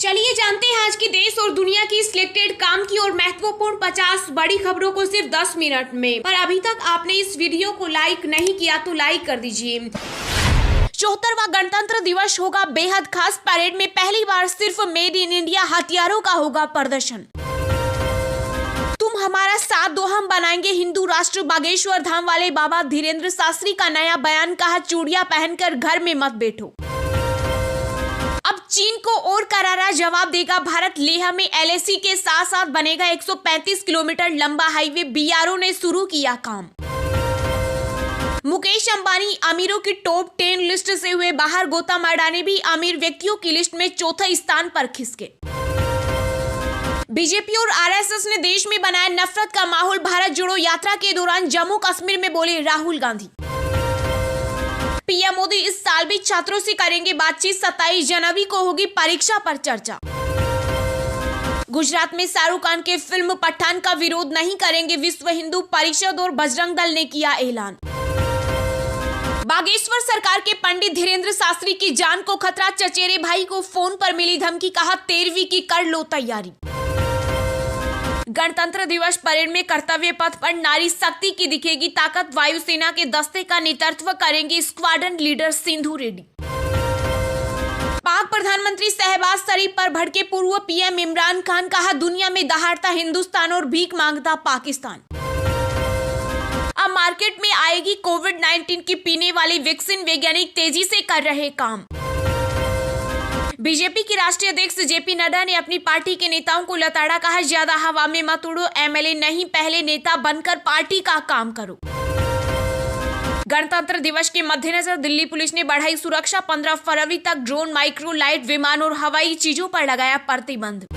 चलिए जानते हैं आज की देश और दुनिया की सिलेक्टेड काम की और महत्वपूर्ण 50 बड़ी खबरों को सिर्फ 10 मिनट में। पर अभी तक आपने इस वीडियो को लाइक नहीं किया तो लाइक कर दीजिए। 74वां गणतंत्र दिवस होगा बेहद खास। परेड में पहली बार सिर्फ मेड इन इंडिया हथियारों का होगा प्रदर्शन। तुम हमारा साथ दो, हम बनाएंगे हिंदू राष्ट्र। बागेश्वर धाम वाले बाबा धीरेन्द्र शास्त्री का नया बयान, कहा चूड़ियां पहनकर घर में मत बैठो। अब चीन को और करारा जवाब देगा भारत। लेह में एलएसी के साथ साथ बनेगा 135 किलोमीटर लंबा हाईवे। बीआरओ ने शुरू किया काम। मुकेश अंबानी अमीरों की टॉप 10 लिस्ट से हुए बाहर। गौतम अडानी भी अमीर व्यक्तियों की लिस्ट में चौथे स्थान पर खिसके। बीजेपी और आरएसएस ने देश में बनाया नफरत का माहौल। भारत जोड़ो यात्रा के दौरान जम्मू कश्मीर में बोले राहुल गांधी। पीएम मोदी इस साल भी छात्रों से करेंगे बातचीत। 27 जनवरी को होगी परीक्षा पर चर्चा। गुजरात में शाहरुख खान के फिल्म पठान का विरोध नहीं करेंगे विश्व हिंदू परिषद और बजरंग दल ने किया ऐलान। बागेश्वर सरकार के पंडित धीरेन्द्र शास्त्री की जान को खतरा। चचेरे भाई को फोन पर मिली धमकी, कहा 13वीं की कर लो तैयारी। गणतंत्र दिवस परेड में कर्तव्य पथ पर नारी शक्ति की दिखेगी ताकत। वायुसेना के दस्ते का नेतृत्व करेंगे स्क्वाड्रन लीडर सिंधु रेड्डी। पाक प्रधानमंत्री शहबाज शरीफ पर भड़के पूर्व पीएम इमरान खान, कहा दुनिया में दहाड़ता हिंदुस्तान और भीख मांगता पाकिस्तान। अब मार्केट में आएगी कोविड-19 की पीने वाली वैक्सीन। वैज्ञानिक तेजी से कर रहे काम। बीजेपी के राष्ट्रीय अध्यक्ष जेपी नड्डा ने अपनी पार्टी के नेताओं को लताड़ा, कहा ज्यादा हवा में मत उड़ो। एमएलए नहीं, पहले नेता बनकर पार्टी का काम करो। गणतंत्र दिवस के मद्देनजर दिल्ली पुलिस ने बढ़ाई सुरक्षा। 15 फरवरी तक ड्रोन, माइक्रो लाइट विमान और हवाई चीजों पर लगाया प्रतिबंध।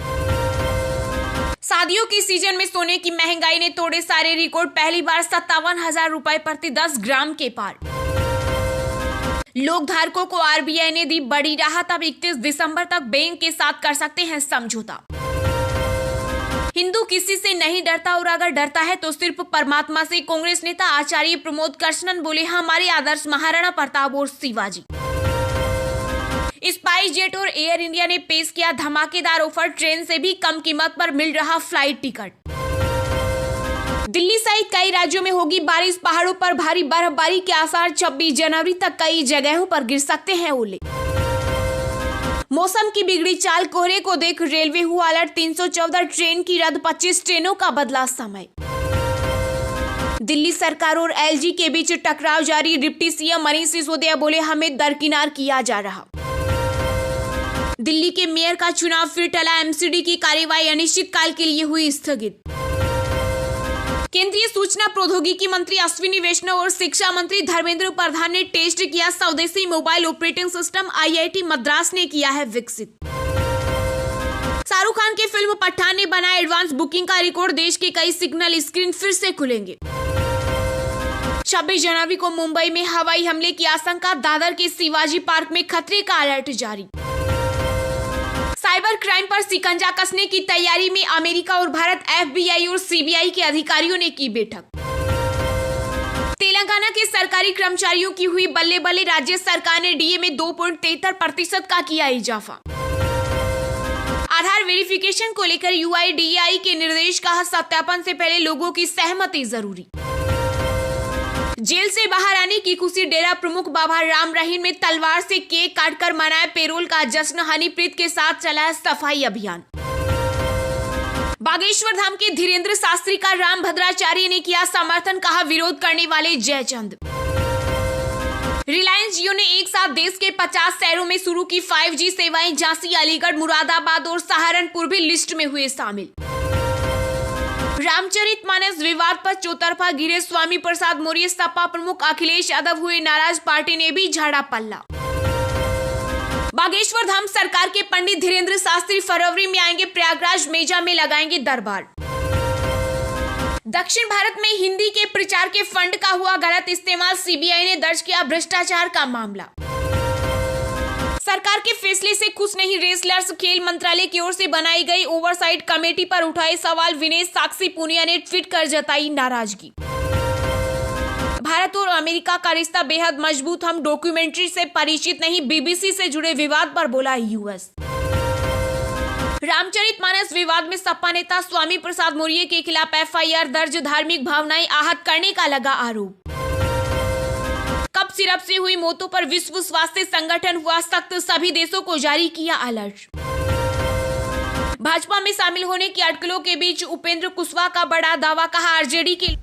शादियों के सीजन में सोने की महंगाई ने तोड़े सारे रिकॉर्ड। पहली बार 57,000 रुपए प्रति 10 ग्राम के पार। लोक धारकों को आरबीआई ने दी बड़ी राहत। अब 31 दिसंबर तक बैंक के साथ कर सकते हैं समझौता। हिंदू किसी से नहीं डरता और अगर डरता है तो सिर्फ परमात्मा से। कांग्रेस नेता आचार्य प्रमोद कृष्णन बोले हमारे आदर्श महाराणा प्रताप और शिवाजी। स्पाइस जेट और एयर इंडिया ने पेश किया धमाकेदार ऑफर। ट्रेन से भी कम कीमत पर मिल रहा फ्लाइट टिकट। दिल्ली सहित कई राज्यों में होगी बारिश। पहाड़ों पर भारी बर्फबारी के आसार। 26 जनवरी तक कई जगहों पर गिर सकते हैं ओले। मौसम की बिगड़ी चाल, कोहरे को देख रेलवे हुआ अलर्ट। 314 ट्रेन की रद्द, 25 ट्रेनों का बदला समय। दिल्ली सरकार और एलजी के बीच टकराव जारी। डिप्टी सीएम मनीष सिसोदिया बोले हमें दरकिनार किया जा रहा। दिल्ली के मेयर का चुनाव फिर टला। एमसीडी की कार्यवाही अनिश्चित काल के लिए हुई स्थगित। केंद्रीय सूचना प्रौद्योगिकी मंत्री अश्विनी वैष्णव और शिक्षा मंत्री धर्मेंद्र प्रधान ने टेस्ट किया स्वदेशी mobile operating system. IIT Madras ने किया है विकसित। शाहरुख खान की फिल्म पठान ने बनाया एडवांस बुकिंग का रिकॉर्ड। देश के कई सिग्नल स्क्रीन फिर से खुलेंगे। 26 जनवरी को मुंबई में हवाई हमले की आशंका। दादर के शिवाजी पार्क में खतरे का अलर्ट जारी। साइबर क्राइम पर शिकंजा कसने की तैयारी में अमेरिका और भारत। एफबीआई और सीबीआई के अधिकारियों ने की बैठक। तेलंगाना के सरकारी कर्मचारियों की हुई बल्ले बल्ले। राज्य सरकार ने डीए में 2.73% का किया इजाफा। आधार वेरिफिकेशन को लेकर यूआईडीएआई के निर्देश, कहा सत्यापन से पहले लोगों की सहमति जरूरी। जेल से बाहर आने की खुशी। डेरा प्रमुख बाबा राम रहीम में तलवार से केक काटकर मनाया पेरोल का जश्न। हनीप्रीत के साथ चलाया सफाई अभियान। बागेश्वर धाम के धीरेन्द्र शास्त्री का राम भद्राचार्य ने किया समर्थन, कहा विरोध करने वाले जयचंद। रिलायंस जियो ने एक साथ देश के 50 शहरों में शुरू की 5G सेवाएं। झांसी, अलीगढ़, मुरादाबाद और सहारनपुर भी लिस्ट में हुए शामिल। रामचरितमानस विवाद पर चौतरफा गिरे स्वामी प्रसाद मौर्य। सपा प्रमुख अखिलेश यादव हुए नाराज, पार्टी ने भी झाड़ा पल्ला। बागेश्वर धाम सरकार के पंडित धीरेन्द्र शास्त्री फरवरी में आएंगे प्रयागराज। मेजा में लगाएंगे दरबार। दक्षिण भारत में हिंदी के प्रचार के फंड का हुआ गलत इस्तेमाल। सीबीआई ने दर्ज किया भ्रष्टाचार का मामला। सरकार के फैसले से खुश नहीं रेसलर्स। खेल मंत्रालय की ओर से बनाई गई ओवरसाइट कमेटी पर उठाए सवाल। विनेश साक्षी पुनिया ने ट्वीट कर जताई नाराजगी। भारत और अमेरिका का रिश्ता बेहद मजबूत। हम डॉक्यूमेंट्री से परिचित नहीं। बीबीसी से जुड़े विवाद पर बोला यूएस। रामचरितमानस विवाद में सपा नेता स्वामी प्रसाद मौर्य के खिलाफ एफआईआर दर्ज, धार्मिक भावनाएं आहत करने का लगा आरोप। कप सिरप से हुई मौतों पर विश्व स्वास्थ्य संगठन हुआ सख्त, सभी देशों को जारी किया अलर्ट। भाजपा में शामिल होने की अटकलों के बीच उपेंद्र कुशवाहा का बड़ा दावा, कहा आरजेडी के